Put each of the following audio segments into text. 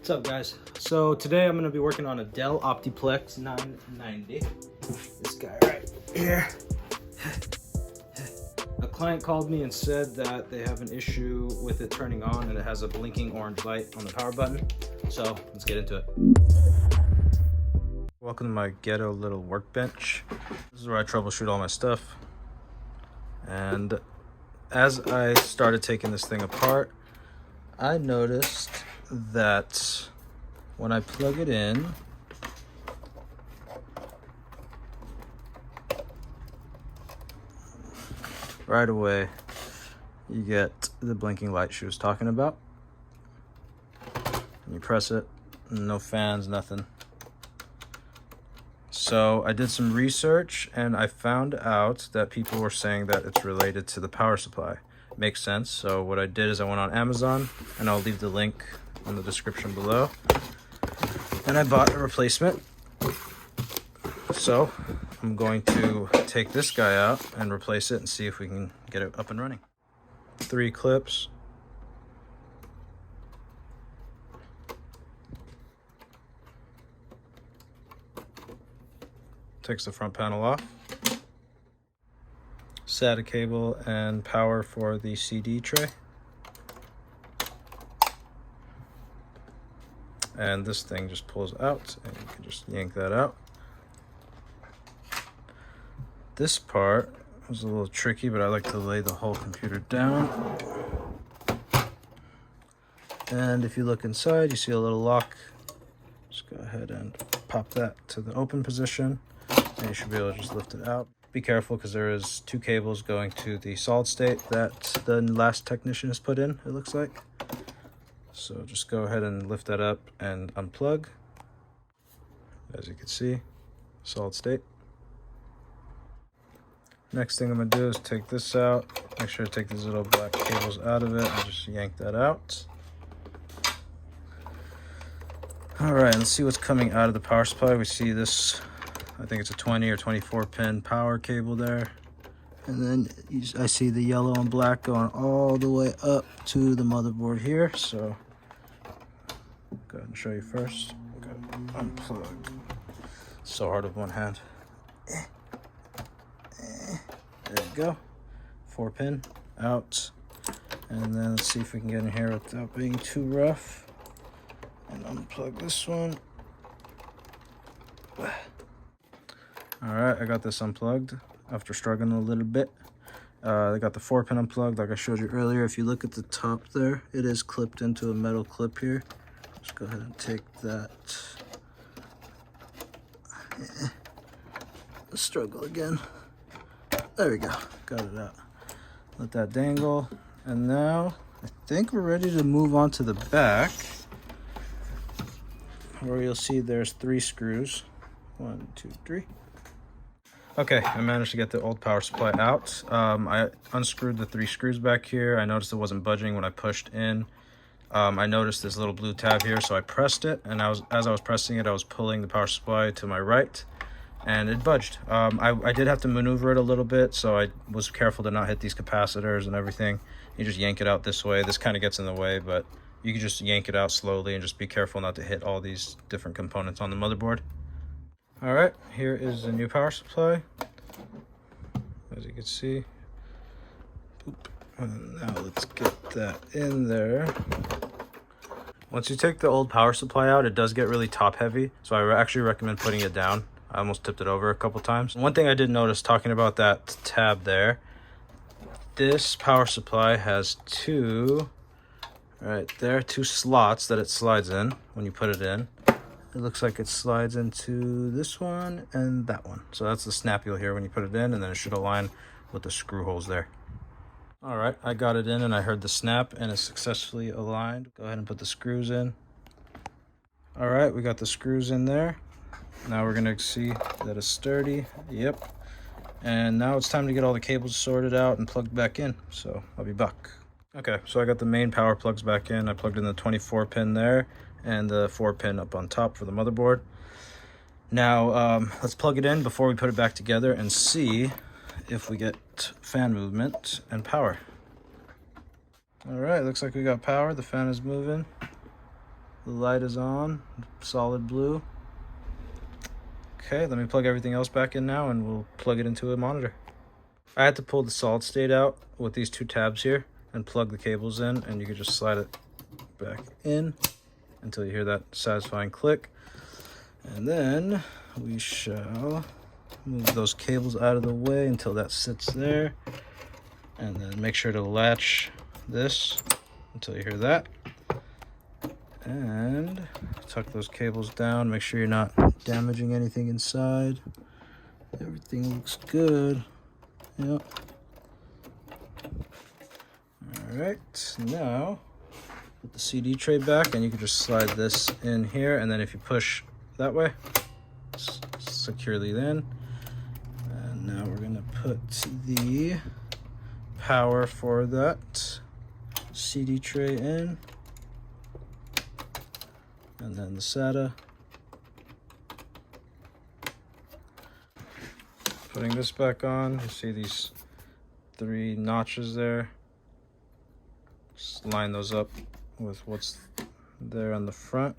What's up, guys? So today I'm going to be working on a Dell Optiplex 990. This guy right here. A client called me and said that they have an issue with it turning on and it has a blinking orange light on the power button. So let's get into it. Welcome to my ghetto little workbench. This is where I troubleshoot all my stuff. And as I started taking this thing apart, I noticed that when I plug it in, right away you get the blinking light she was talking about. And you press it, no fans, nothing. So I did some research and I found out that people were saying that it's related to the power supply. Makes sense. So what I did is I went on Amazon, and I'll leave the link in the description below, and I bought a replacement. So I'm going to take this guy out and replace it and see if we can get it up and running. 3 clips. Takes the front panel off. SATA cable and power for the CD tray. And this thing just pulls out and you can just yank that out. This part was a little tricky, but I like to lay the whole computer down. And if you look inside, you see a little lock. Just go ahead and pop that to the open position and you should be able to just lift it out. Be careful because there is 2 cables going to the solid state that the last technician has put in, it looks like. So just go ahead and lift that up and unplug. As you can see, solid state. Next thing I'm going to do is take this out. Make sure to take these little black cables out of it and just yank that out. Alright, let's see what's coming out of the power supply. We see this, I think it's a 20 or 24 pin power cable there. And then I see the yellow and black going all the way up to the motherboard here. So go ahead and show you first. Okay, unplug. So hard with one hand. There you go. 4 pin out. And then let's see if we can get in here without being too rough. And unplug this one. Alright, I got this unplugged after struggling a little bit. I got the 4 pin unplugged like I showed you earlier. If you look at the top there, it is clipped into a metal clip here. Just go ahead and take that. Let's struggle again. There we go, got it out. Let that dangle. And now I think we're ready to move on to the back, where you'll see there's 3 screws. 1, 2, 3. Okay, I managed to get the old power supply out. I unscrewed the 3 screws back here. I noticed it wasn't budging when I pushed in. I noticed this little blue tab here, so I pressed it, and as I was pressing it, I was pulling the power supply to my right, and it budged. I did have to maneuver it a little bit, so I was careful to not hit these capacitors and everything. You just yank it out this way. This kind of gets in the way, but you can just yank it out slowly and just be careful not to hit all these different components on the motherboard. Alright, here is the new power supply, as you can see. Boop. And now let's get that in there. Once you take the old power supply out, it does get really top heavy, so I actually recommend putting it down. I almost tipped it over a couple times. One thing I did notice, talking about that tab there, this power supply has 2, right there, 2 slots that it slides in when you put it in. It looks like it slides into this one and that one. So that's the snap you'll hear when you put it in, and then it should align with the screw holes there. All right, I got it in and I heard the snap and it's successfully aligned. Go ahead and put the screws in. All right, we got the screws in there. Now we're gonna see that it's sturdy. Yep. And now it's time to get all the cables sorted out and plugged back in. So I'll be back. Okay, so I got the main power plugs back in. I plugged in the 24 pin there and the 4 pin up on top for the motherboard. Now let's plug it in before we put it back together and see if we get fan movement and power. All right, looks like we got power. The fan is moving. The light is on, solid blue. Okay, let me plug everything else back in now and we'll plug it into a monitor. I had to pull the solid state out with these two tabs here and plug the cables in, and you can just slide it back in until you hear that satisfying click. And then we shall move those cables out of the way until that sits there. And then make sure to latch this until you hear that. And tuck those cables down, make sure you're not damaging anything inside. Everything looks good. Yep. Alright, now put the CD tray back, and you can just slide this in here, and then if you push that way, securely in. And now we're gonna put the power for that CD tray in. And then the SATA. Putting this back on, you see these 3 notches there. Just line those up with what's there on the front.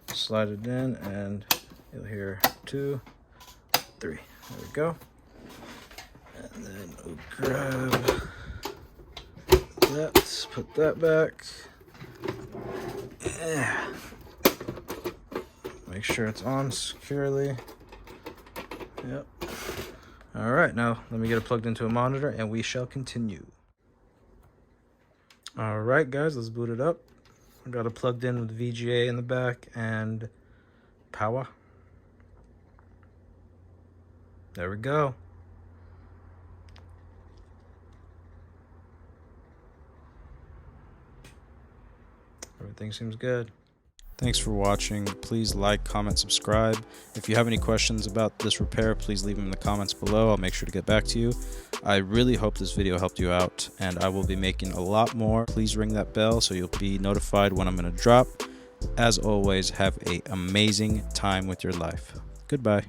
Slide it in and you'll hear 2, 3. There we go. And then we'll grab that, put that back. Yeah. Make sure it's on securely. Yep. All right, now let me get it plugged into a monitor and we shall continue. All right, guys, let's boot it up. I got it plugged in with VGA in the back and power. There we go. Everything seems good. Thanks for watching. Please like, comment, subscribe. If you have any questions about this repair, please leave them in the comments below. I'll make sure to get back to you. I really hope this video helped you out, and I will be making a lot more. Please ring that bell so you'll be notified when I'm going to drop. As always, have an amazing time with your life. Goodbye.